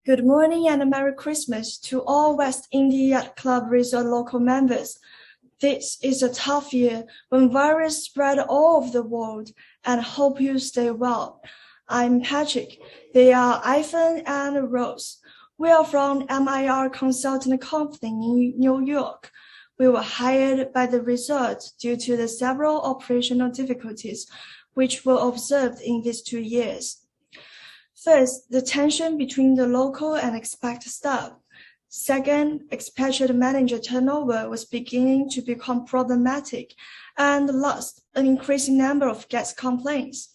Good morning and Merry Christmas to all West India Yacht Club Resort local members. This is a tough year when virus spread all over the world, and hope you stay well. I'm Patrick. They are Ivan and Rose. We are from MIR Consulting Company in New York. We were hired by the resort due to the several operational difficulties which were observed in these 2 years. First, the tension between the local and expat staff. Second, expatriate manager turnover was beginning to become problematic. And last, an increasing number of guest complaints.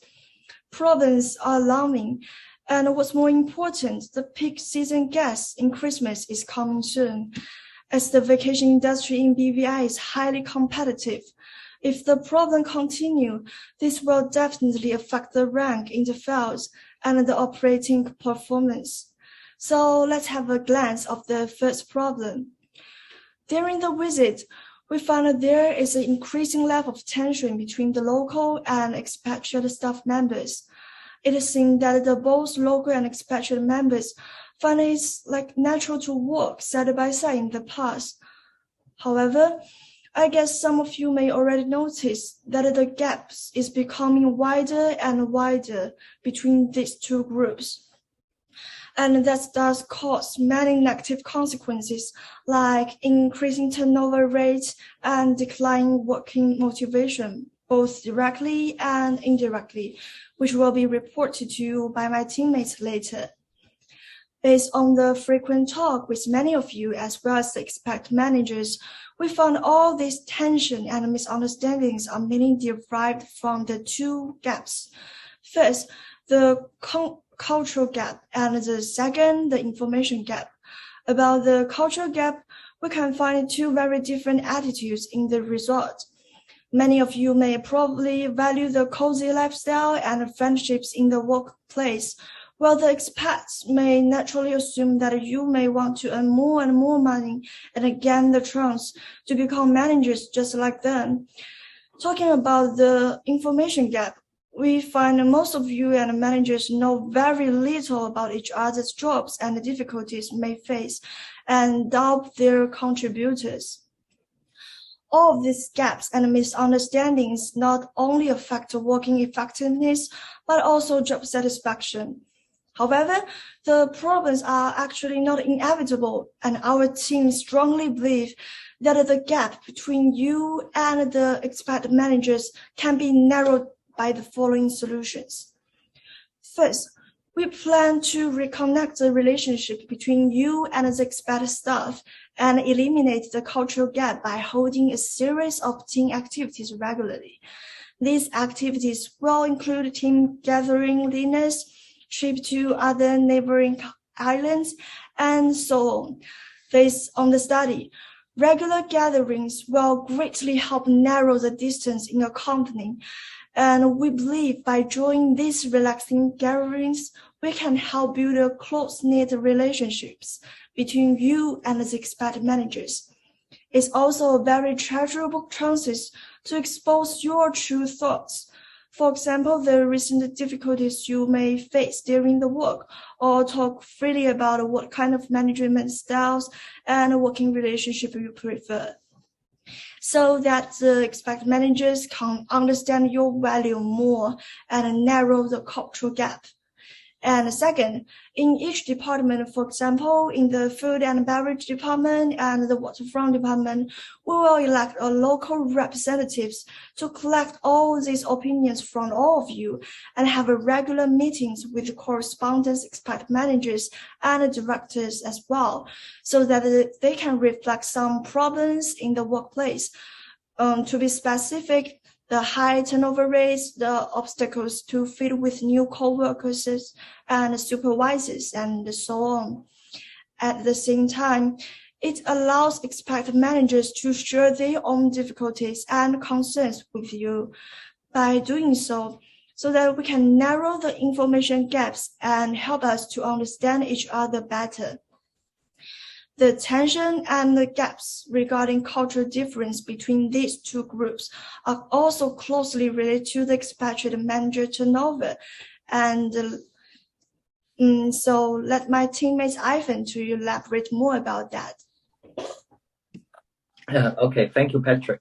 Problems are alarming, and what's more important, the peak season guests in Christmas is coming soon. As the vacation industry in BVI is highly competitive, if the problem continue, this will definitely affect the rank in the fields and the operating performance. So let's have a glance of the first problem. During the visit, we found that there is an increasing level of tension between the local and expatriate staff members. It is seen that the both local and expatriate members find it's natural to work side by side in the past. However, I guess some of you may already notice that the gap is becoming wider and wider between these two groups. And that does cause many negative consequences like increasing turnover rates and declining working motivation, both directly and indirectly, which will be reported to you by my teammates later. Based on the frequent talk with many of you as well as the expat managers, we found all this tension and misunderstandings are mainly derived from the two gaps. First, the cultural gap, and the second, the information gap. About the cultural gap, we can find two very different attitudes in the resort. Many of you may probably value the cozy lifestyle and friendships in the workplace, while the expats may naturally assume that you may want to earn more and more money and gain the chance to become managers just like them. Talking about the information gap, we find most of you and managers know very little about each other's jobs and the difficulties may face and doubt their contributors. All of these gaps and misunderstandings not only affect working effectiveness, but also job satisfaction. However, the problems are actually not inevitable, and our team strongly believe that the gap between you and the expat managers can be narrowed by the following solutions. First, we plan to reconnect the relationship between you and the expat staff and eliminate the cultural gap by holding a series of team activities regularly. These activities will include team gathering dinners, trip to other neighboring islands, and so on. Based on the study, regular gatherings will greatly help narrow the distance in a company, and we believe by joining these relaxing gatherings, we can help build a close-knit relationships between you and the expat managers. It's also a very treasurable chance to expose your true thoughts. For example, the recent difficulties you may face during the work, or talk freely about what kind of management styles and working relationship you prefer, so that the expat managers can understand your value more and narrow the cultural gap. And second, in each department, for example, in the food and beverage department and the waterfront department, we will elect a local representatives to collect all these opinions from all of you and have a regular meetings with the correspondence expat managers and directors as well, so that they can reflect some problems in the workplace. To be specific, the high turnover rates, the obstacles to fit with new co-workers and supervisors, and so on. At the same time, it allows expat managers to share their own difficulties and concerns with you. By doing so that we can narrow the information gaps and help us to understand each other better. The tension and the gaps regarding cultural difference between these two groups are also closely related to the expatriate manager turnover and So let my teammate Ivan to elaborate more about that. Okay, thank you, Patrick.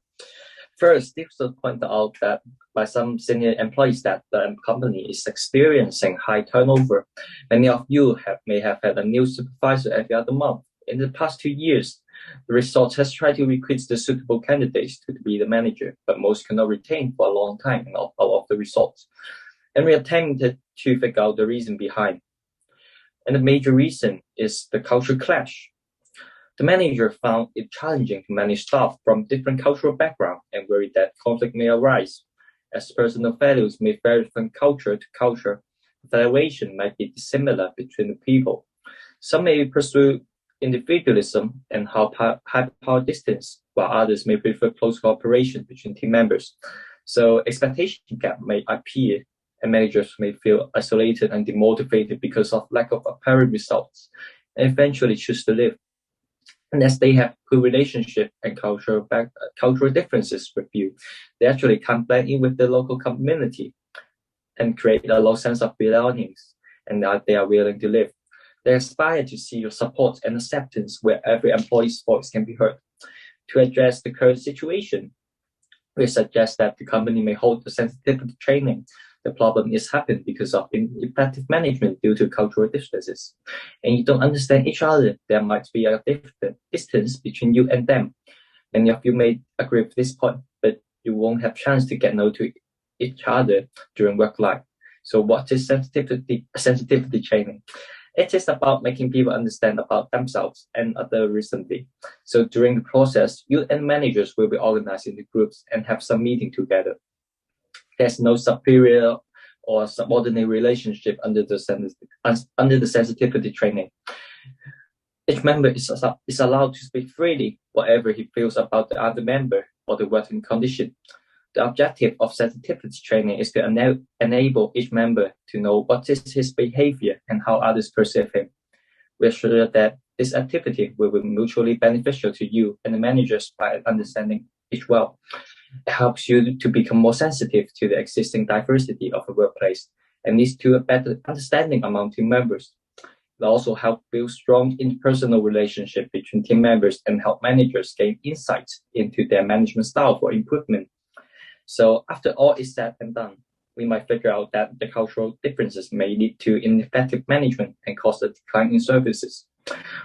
First, this will point out that by some senior employees that the company is experiencing high turnover. Many of you may have had a new supervisor every other month. In the past 2 years, the resort has tried to recruit the suitable candidates to be the manager, but most cannot retain for a long time out of the results. And we attempted to figure out the reason behind. And the major reason is the culture clash. The manager found it challenging to manage staff from different cultural backgrounds and worried that conflict may arise. As personal values may vary from culture to culture, valuation might be dissimilar between the people. Some may pursue individualism and high power distance, while others may prefer close cooperation between team members. So expectation gap may appear, and managers may feel isolated and demotivated because of lack of apparent results, and eventually choose to leave. Unless they have good relationship and cultural differences with you, they actually can't blend in with the local community and create a low sense of belongings, and that they are willing to live. They aspire to see your support and acceptance where every employee's voice can be heard. To address the current situation, we suggest that the company may hold the sensitivity training. The problem is happening because of ineffective management due to cultural differences. And you don't understand each other, there might be a distance between you and them. Many of you may agree with this point, but you won't have chance to get know to each other during work life. So what is sensitivity training? It is about making people understand about themselves and other recently. So during the process, you and managers will be organized into groups and have some meeting together. There's no superior or subordinate relationship under the sensitivity training. Each member is allowed to speak freely whatever he feels about the other member or the working condition. The objective of sensitivity training is to enable each member to know what is his behavior and how others perceive him. We are sure that this activity will be mutually beneficial to you and the managers by understanding each well. It helps you to become more sensitive to the existing diversity of a workplace and leads to a better understanding among team members. It also helps build strong interpersonal relationship between team members and help managers gain insights into their management style for improvement. So after all is said and done, we might figure out that the cultural differences may lead to ineffective management and cause a decline in services,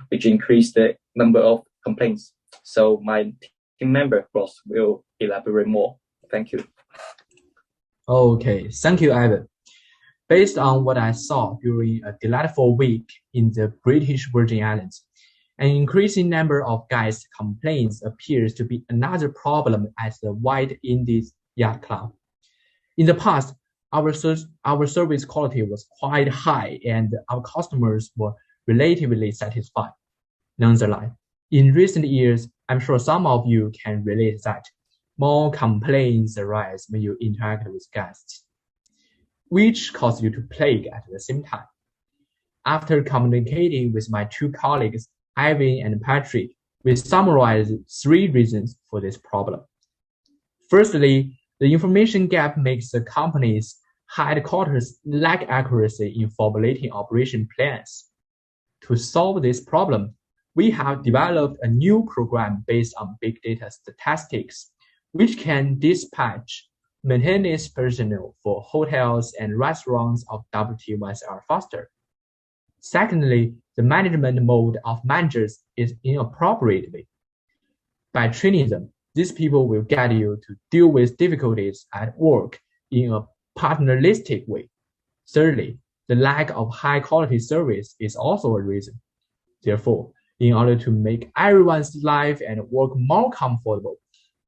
which increase the number of complaints. So my team member, Ross, will elaborate more. Thank you. Okay, thank you, Ivan. Based on what I saw during a delightful week in the British Virgin Islands, an increasing number of guest complaints appears to be another problem at the White Indies Yacht Club. In the past, our service quality was quite high and our customers were relatively satisfied. Nonetheless, in recent years, I'm sure some of you can relate that more complaints arise when you interact with guests, which cause you to plague at the same time. After communicating with my two colleagues, Ivan and Patrick, we summarized 3 reasons for this problem. Firstly, the information gap makes the company's headquarters lack accuracy in formulating operation plans. To solve this problem, we have developed a new program based on big data statistics, which can dispatch maintenance personnel for hotels and restaurants of WT1SR faster. Secondly, the management mode of managers is inappropriate. By training them, these people will get you to deal with difficulties at work in a partneristic way. Thirdly, the lack of high-quality service is also a reason. Therefore, in order to make everyone's life and work more comfortable,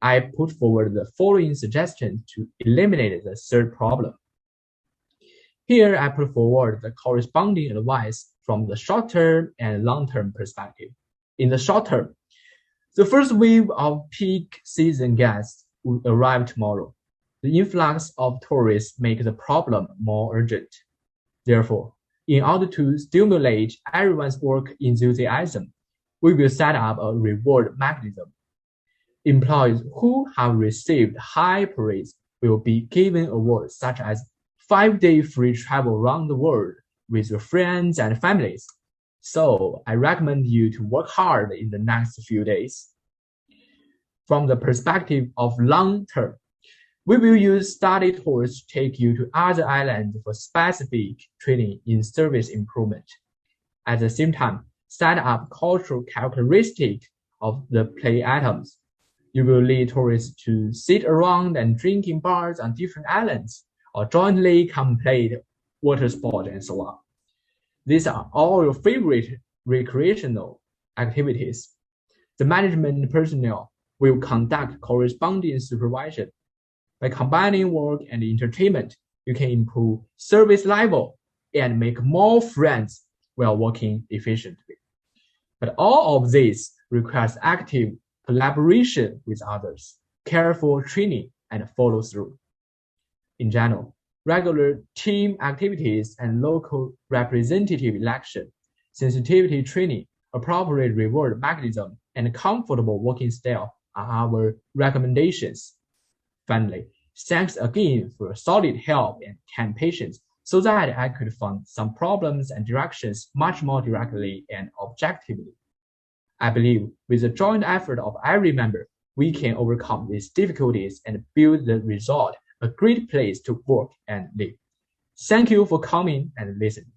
I put forward the following suggestions to eliminate the third problem. Here, I put forward the corresponding advice from the short-term and long-term perspective. In the short term, the first wave of peak season guests will arrive tomorrow. The influx of tourists makes the problem more urgent. Therefore, in order to stimulate everyone's work enthusiasm, we will set up a reward mechanism. Employees who have received high praise will be given awards such as 5-day free travel around the world with your friends and families. So I recommend you to work hard in the next few days. From the perspective of long term, we will use study tours to take you to other islands for specific training in service improvement. At the same time, set up cultural characteristics of the play items. You will lead tourists to sit around and drink in bars on different islands, or jointly complete water sports and so on. These are all your favorite recreational activities. The management personnel will conduct corresponding supervision. By combining work and entertainment, you can improve service level and make more friends while working efficiently. But all of this requires active collaboration with others, careful training, and follow-through. In general, regular team activities and local representative election, sensitivity training, appropriate reward mechanism, and comfortable working style are our recommendations. Finally, thanks again for your solid help and kind patience so that I could find some problems and directions much more directly and objectively. I believe with the joint effort of every member, we can overcome these difficulties and build the result a great place to work and live. Thank you for coming and listening.